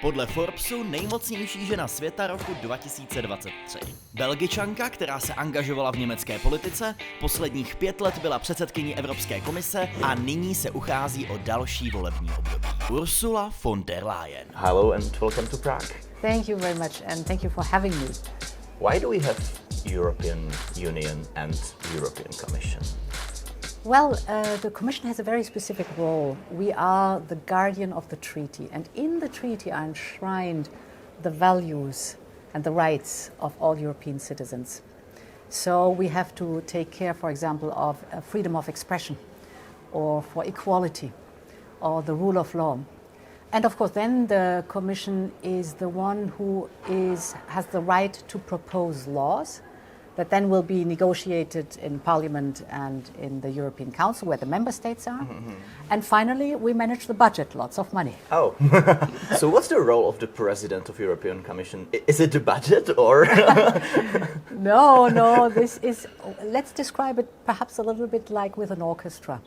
Podle Forbesu nejmocnější žena světa roku 2023. Belgičanka, která se angažovala v německé politice, posledních 5 let byla předsedkyní Evropské komise a nyní se uchází o další volební období. Ursula von der Leyen. Hello and welcome to Prague. Thank you very much and thank you for having me. Why do we have European Union and European Commission? Well, the Commission has a very specific role. We are the guardian of the treaty, and in the treaty are enshrined the values and the rights of all European citizens. So we have to take care, for example, of freedom of expression, or for equality, or the rule of law. And of course, then the Commission is the one who has the right to propose laws that then will be negotiated in Parliament and in the European Council, where the member states are. Mm-hmm. And finally, we manage the budget, lots of money. Oh, so what's the role of the President of European Commission? Is it the budget or? No, let's describe it perhaps a little bit like with an orchestra.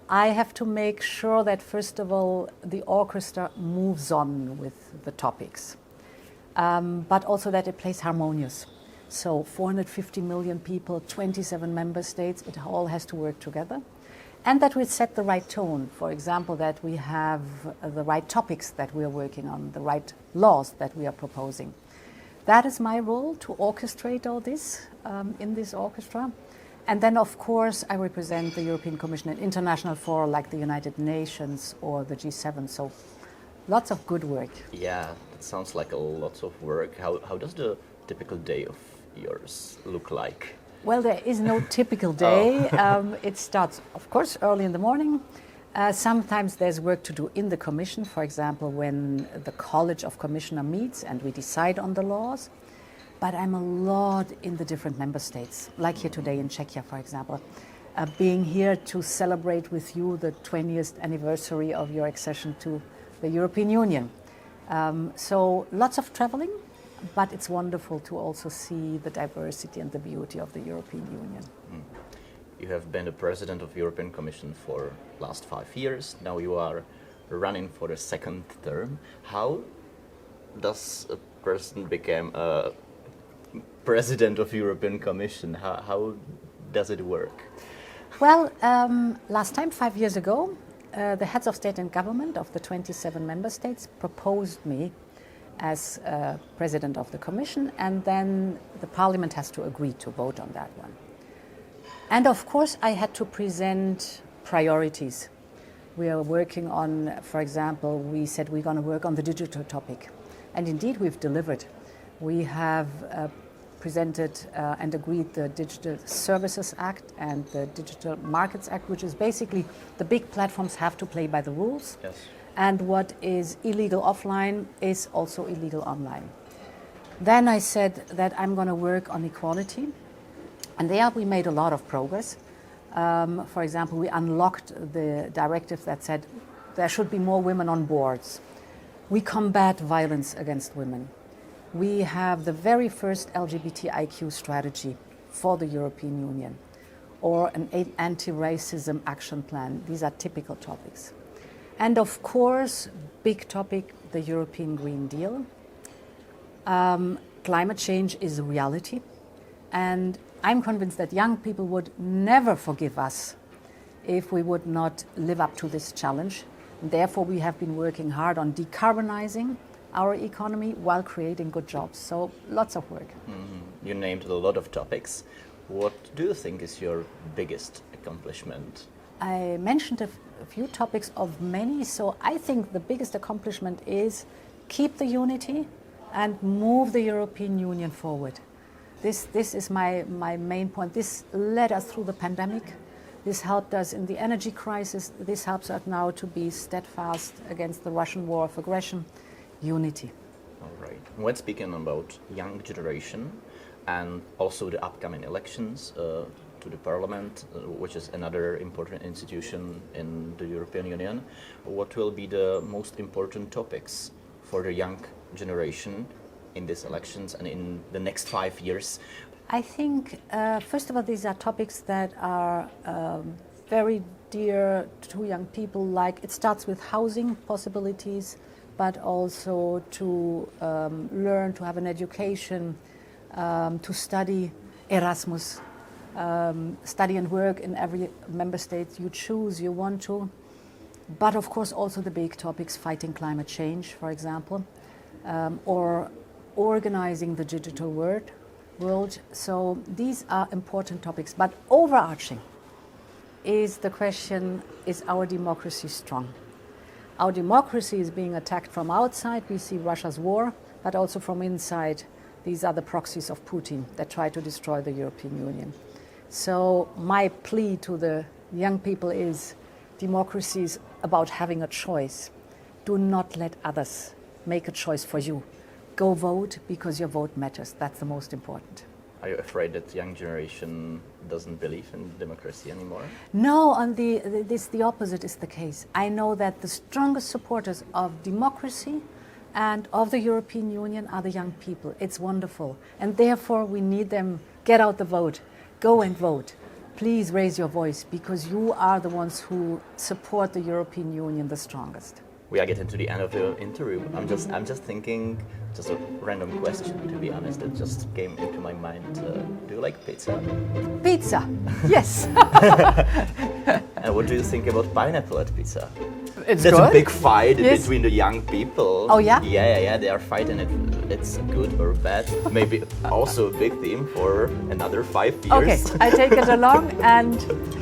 I have to make sure that, first of all, the orchestra moves on with the topics, but also that it plays harmonious. So 450 million people, 27 member states, it all has to work together. And that we set the right tone. For example, that we have the right topics that we are working on, the right laws that we are proposing. That is my role, to orchestrate all this in this orchestra. And then, of course, I represent the European Commission in international fora like the United Nations or the G7. So lots of good work. Yeah, that sounds like a lot of work. How does the typical day of yours look like? Well, there is no typical day. It starts, of course, early in the morning. Sometimes there's work to do in the Commission, for example, when the College of Commissioner meets and we decide on the laws. But I'm a lot in the different member states, like here today in Czechia, for example, being here to celebrate with you the 20th anniversary of your accession to the European Union. So lots of traveling. But it's wonderful to also see the diversity and the beauty of the European Union. You have been the President of the European Commission for last 5 years. Now you are running for a second term. How does a person become a President of the European Commission? How does it work? Well, last time, 5 years ago, the heads of state and government of the 27 member states proposed me as President of the Commission, and then the Parliament has to agree to vote on that one. And of course, I had to present priorities. We are working on, for example, we said we're going to work on the digital topic. And indeed, we've delivered. We have presented and agreed the Digital Services Act and the Digital Markets Act, which is basically the big platforms have to play by the rules. Yes. And what is illegal offline is also illegal online. Then I said that I'm going to work on equality. And there we made a lot of progress. For example, we unlocked the directive that said there should be more women on boards. We combat violence against women. We have the very first LGBTIQ strategy for the European Union, or an anti-racism action plan. These are typical topics. And of course, big topic, the European Green Deal. Climate change is a reality. And I'm convinced that young people would never forgive us if we would not live up to this challenge. And therefore, we have been working hard on decarbonizing our economy while creating good jobs. So lots of work. You named a lot of topics. What do you think is your biggest accomplishment? I mentioned a few topics of many, so I think the biggest accomplishment is keep the unity and move the European Union forward. This is my main point. This led us through the pandemic. This helped us in the energy crisis. This helps us now to be steadfast against the Russian war of aggression. Unity. All right. When speaking about young generation and also the upcoming elections to the Parliament, which is another important institution in the European Union, what will be the most important topics for the young generation in these elections and in the next 5 years? I think, first of all, these are topics that are very dear to young people. Like, it starts with housing possibilities, but also to learn, to have an education, to study Erasmus, study and work in every member state you choose, you want to. But of course also the big topics, fighting climate change, for example, or organizing the digital world. So these are important topics. But overarching is the question, is our democracy strong? Our democracy is being attacked from outside. We see Russia's war, but also from inside. These are the proxies of Putin that try to destroy the European Union. So my plea to the young people is democracy is about having a choice. Do not let others make a choice for you. Go vote because your vote matters. That's the most important. Are you afraid that the young generation doesn't believe in democracy anymore? No, the opposite is the case. I know that the strongest supporters of democracy and of the European Union are the young people. It's wonderful. And therefore we need them. Get out the vote. Go and vote. Please raise your voice because you are the ones who support the European Union the strongest. We are getting to the end of the interview. I'm just thinking, just a random question, to be honest, that just came into my mind. Do you like pizza? Pizza, yes. And what do you think about pineapple at pizza? It's There's good. a big fight Yes. between the young people. Oh, yeah? Yeah, they are fighting it. It's good or bad. Maybe also a big theme for another 5 years. Okay, I take it along and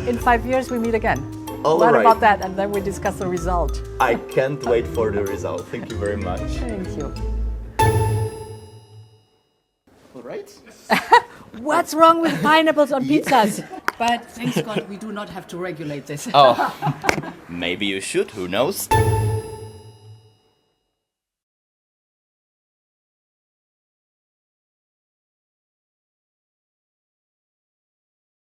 in 5 years we meet again. All What right. about that? And then we discuss the result. I can't wait for the result. Thank you very much. Thank you. All right. What's wrong with pineapples on pizzas? But thanks God we do not have to regulate this. Oh, maybe you should. Who knows?